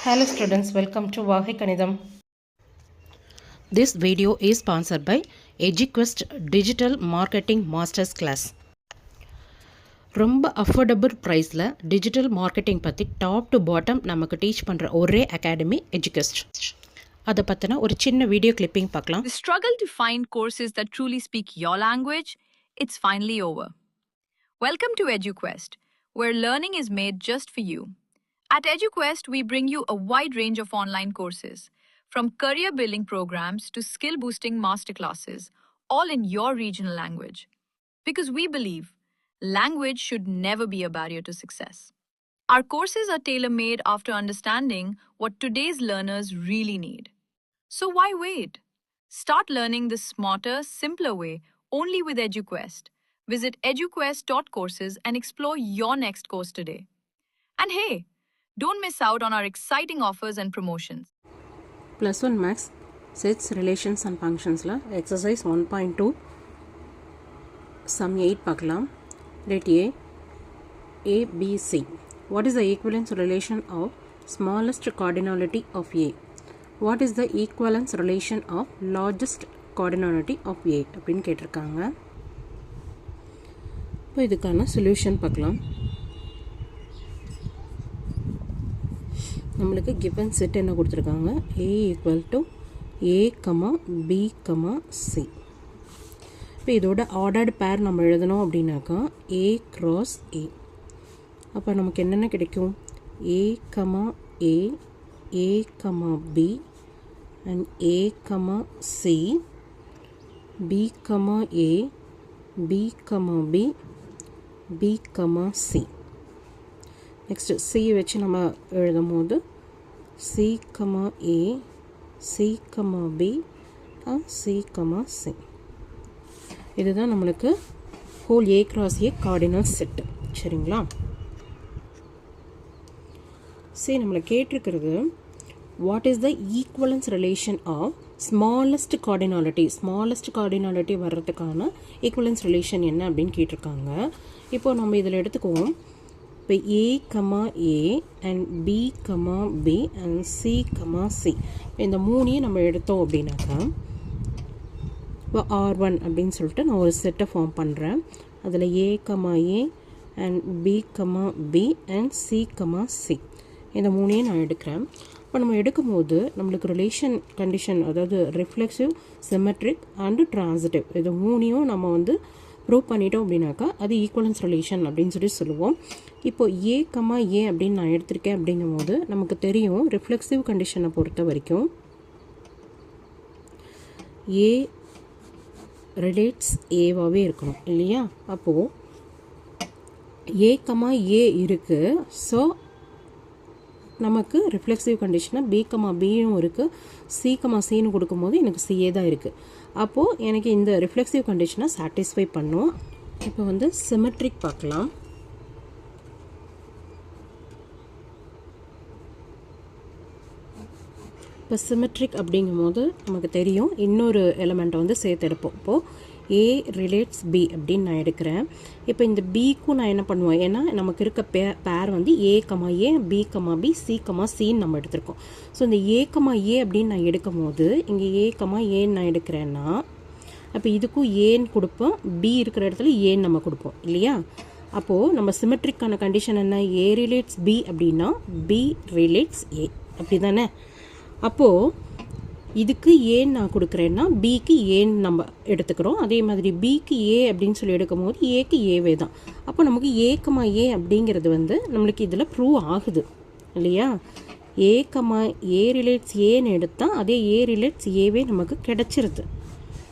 Hello students, welcome to Vagai Kanidam. This video is sponsored by EduQuest Digital Marketing Masters Class. ரொம்ப affordable ப்ரைஸில் digital marketing பற்றி top to bottom நமக்கு teach பண்ணுற ஒரே academy எஜுகெஸ்ட். அதை பற்றின ஒரு சின்ன வீடியோ கிளிப்பிங் பார்க்கலாம். The struggle to find courses that truly speak your language, it's finally over. Welcome to EduQuest, where learning is made just for you. At EduQuest, we bring you a wide range of online courses, from career building programs to skill boosting masterclasses, all in your regional language. Because we believe language should never be a barrier to success. Our courses are tailor-made after understanding what today's learners really need. So why wait? Start learning the smarter, simpler way only with EduQuest. Visit eduquest.courses and explore your next course today. And hey, don't miss out on our exciting offers and promotions. +1 Maths Sets, Relations and Functionsல Exercise 1.2 Sum 8 பார்க்கலாம். Let A, B, C. What is the equivalence relation of smallest cardinality of A? What is the equivalence relation of largest cardinality of A? அப்படின்னு கேட்டிருக்காங்க. இப்போ இதுக்கான solution பார்க்கலாம். நம்மளுக்கு given set என்ன கொடுத்துருக்காங்க? A equal to A, B, C. இப்போ இதோட ஆர்டர்டு பேர் நம்ம எழுதணும் அப்படின்னாக்கா A cross A. அப்போ நமக்கு என்னென்ன கிடைக்கும்? A, A, A, B and A, C, B, A, B, B, B, C. Next C வச்சு நம்ம எழுதும் போது C, A, C, B, C, C. இதுதான் நம்மளுக்கு whole A cross A cardinal set. சரிங்களா? சரி, நம்மளை கேட்டிருக்கிறது what is the equivalence relation of smallest cardinality வர்றதுக்கான ஈக்குவலன்ஸ் ரிலேஷன் என்ன அப்படின்னு கேட்டிருக்காங்க. இப்போ நம்ம இதில் எடுத்துக்குவோம். இப்போ A, A and B, B and C, C இந்த மூணையும் நம்ம எடுத்தோம் அப்படின்னாக்கா இப்போ R1 அப்படின்னு சொல்லிட்டு நான் ஒரு செட்டை ஃபார்ம் பண்ணுறேன். அதில் A, A and B, B and C, C இந்த மூணையும் நான் எடுக்கிறேன். இப்போ நம்ம எடுக்கும்போது நம்மளுக்கு ரிலேஷன் கண்டிஷன், அதாவது ரிஃப்ளெக்சிவ், சிமெட்ரிக் அண்டு ட்ரான்சிட்டிவ், இது மூணையும் நம்ம வந்து ப்ரூவ் பண்ணிட்டோம் அப்படின்னாக்கா அது ஈக்குவலன்ஸ் ரிலேஷன் அப்படின்னு சொல்லி சொல்லுவோம். இப்போ A, A அப்படின்னு நான் எடுத்திருக்கேன் அப்படிங்கும் போது நமக்கு தெரியும் ரிஃப்ளெக்சிவ் கண்டிஷனை பொறுத்த வரைக்கும் A ரிலேட்ஸ் ஏவாகவே இருக்கணும் இல்லையா? அப்போது A, A இருக்குது. ஸோ நமக்கு ரிஃப்ளெக்சிவ் கண்டிஷனாக B, Bயும் இருக்குது. C, Cன்னு கொடுக்கும்போது எனக்கு CA தான் இருக்குது. அப்போது எனக்கு இந்த ரிஃப்ளெக்சிவ் கண்டிஷனை சாட்டிஸ்ஃபை பண்ணும். இப்போ வந்து சிமெட்ரிக் பார்க்கலாம். இப்போ சிமெட்ரிக் அப்படிங்கும்போது நமக்கு தெரியும் இன்னொரு எலிமெண்ட்டை வந்து சேர்த்து எடுப்போம். இப்போது A ரிலேட்ஸ் B அப்படின்னு நான் எடுக்கிறேன். இப்போ இந்த Bக்கும் நான் என்ன பண்ணுவேன், ஏன்னா நமக்கு இருக்க பேர் வந்து A, B, B, C, Cன்னு நம்ம எடுத்திருக்கோம். ஸோ இந்த A, அப்படின்னு நான் எடுக்கும் போது இங்கே A, Aன்னு நான் எடுக்கிறேன்னா அப்போ இதுக்கும் ஏன்னு கொடுப்போம், B இருக்கிற இடத்துல ஏன்னு நம்ம கொடுப்போம் இல்லையா? அப்போது நம்ம சிமெட்ரிக்கான கண்டிஷன் என்ன? A ரிலேட்ஸ் B அப்படின்னா B ரிலேட்ஸ் A, அப்படி தானே? அப்போது இதுக்கு ஏன்னு நான் கொடுக்குறேன்னா பிக்கு ஏன்னு நம்ம எடுத்துக்கிறோம். அதே மாதிரி பிக்கு ஏ அப்படின்னு சொல்லி எடுக்கும் போது ஏக்கு ஏவே தான். அப்போ நமக்கு A, அப்படிங்கிறது வந்து நம்மளுக்கு இதில் ப்ரூவ் ஆகுது இல்லையா? A, A ரிலேட்ஸ் ஏன்னு எடுத்தால் அதே A ரிலேட்ஸ் ஏவே நமக்கு கிடைச்சிருது.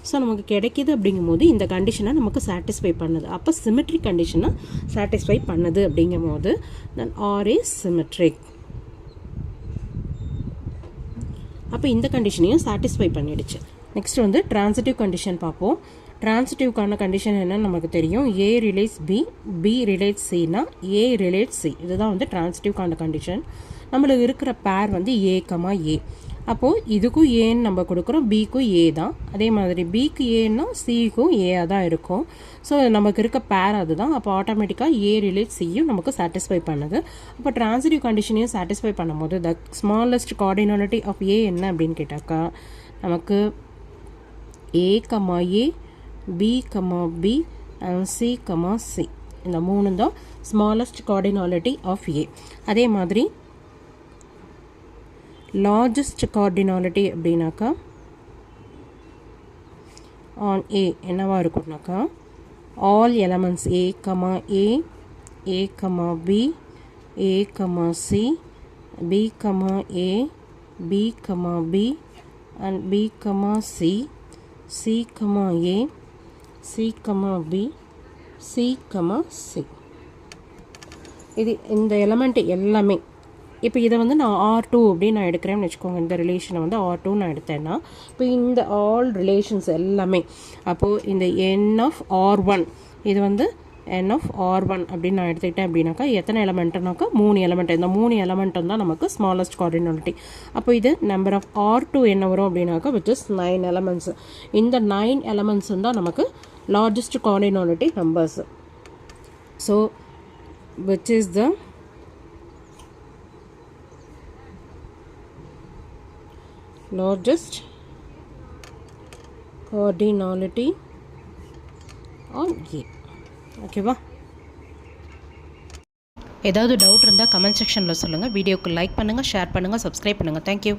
ஸோ நமக்கு கிடைக்கிது அப்படிங்கும்போது இந்த கண்டிஷனை நமக்கு சாட்டிஸ்ஃபை பண்ணுது. அப்போ சிமெட்ரிக் கண்டிஷனை சாட்டிஸ்ஃபை பண்ணுது அப்படிங்கும் போது தென் ஆர் இஸ் சிமெட்ரிக். அப்போ இந்த கண்டிஷனையும் சாட்டிஸ்ஃபை பண்ணிடுச்சு. நெக்ஸ்ட் வந்து ட்ரான்சிட்டிவ் கண்டிஷன் பார்ப்போம். ட்ரான்சிட்டிவ்க்கான கண்டிஷன் என்னன்னு நமக்கு தெரியும். A relates B, B relates Cனா A ரிலேட்ஸ் C. இதுதான் வந்து ட்ரான்சிட்டிவ்க்கான கண்டிஷன். நம்மளுக்கு இருக்கிற பேர் வந்து A, A. அப்போது இதுக்கும் ஏன்னு நம்ம கொடுக்குறோம், பிக்கும் ஏ தான். அதே மாதிரி பிக்கு ஏன்னா சிக்கும் ஏயாக தான் இருக்கும். ஸோ நமக்கு இருக்க பேர் அதுதான். அப்போ ஆட்டோமேட்டிக்காக ஏ ரிலேட் சியும் நமக்கு சாட்டிஸ்ஃபை பண்ணுது. அப்போ ட்ரான்சிட்டிவ் கண்டிஷனையும் சாட்டிஸ்ஃபை பண்ணும்போது the smallest cardinality of A என்ன அப்படின்னு கேட்டாக்கா நமக்கு A comma A, B comma B and C comma C, இந்த 3 தான் ஸ்மாலஸ்ட் கார்டினாலிட்டி ஆஃப் ஏ. அதே மாதிரி லார்ஜஸ்ட் கார்டினாலிட்டி அப்படின்னாக்கா ஆன் ஏ என்னவா இருக்கும்னாக்கா all elements a comma a comma b, a comma c, b comma a, b comma b and b comma c, c comma a, c comma b, c comma c. இது இந்த element எல்லாமே. இப்போ இதை வந்து நான் R2 அப்படின்னு நான் எடுக்கிறேன்னு வச்சுக்கோங்க. இந்த ரிலேஷனை வந்து R2 நான் எடுத்தேன்னா இப்போ இந்த ஆல் ரிலேஷன்ஸ் எல்லாமே, அப்போது இந்த n ஆஃப் R1 இது வந்து n ஆஃப் R1 அப்படின்னு நான் எடுத்துக்கிட்டேன் அப்படின்னாக்கா எத்தனை எலமெண்ட்டுனாக்கா 3 எலமெண்ட். இந்த 3 எலமெண்ட்டும் தான் நமக்கு ஸ்மாலஸ்ட் கார்டினாலிட்டி. அப்போ இது நம்பர் ஆஃப் R2 என்ன வரும் அப்படின்னாக்கா விச் இஸ் 9 எலமெண்ட்ஸ். இந்த 9 எலமெண்ட்ஸ் தான் நமக்கு largest cardinality numbers. So which is the largest cardinality on A. ஓகேவா? ஏதாவது டவுட் இருந்தால் கமெண்ட் செக்ஷனில் சொல்லுங்கள். வீடியோக்கு லைக் பண்ணுங்கள், ஷேர் பண்ணுங்கள், சப்ஸ்கிரைப் பண்ணுங்கள். தேங்க்யூ.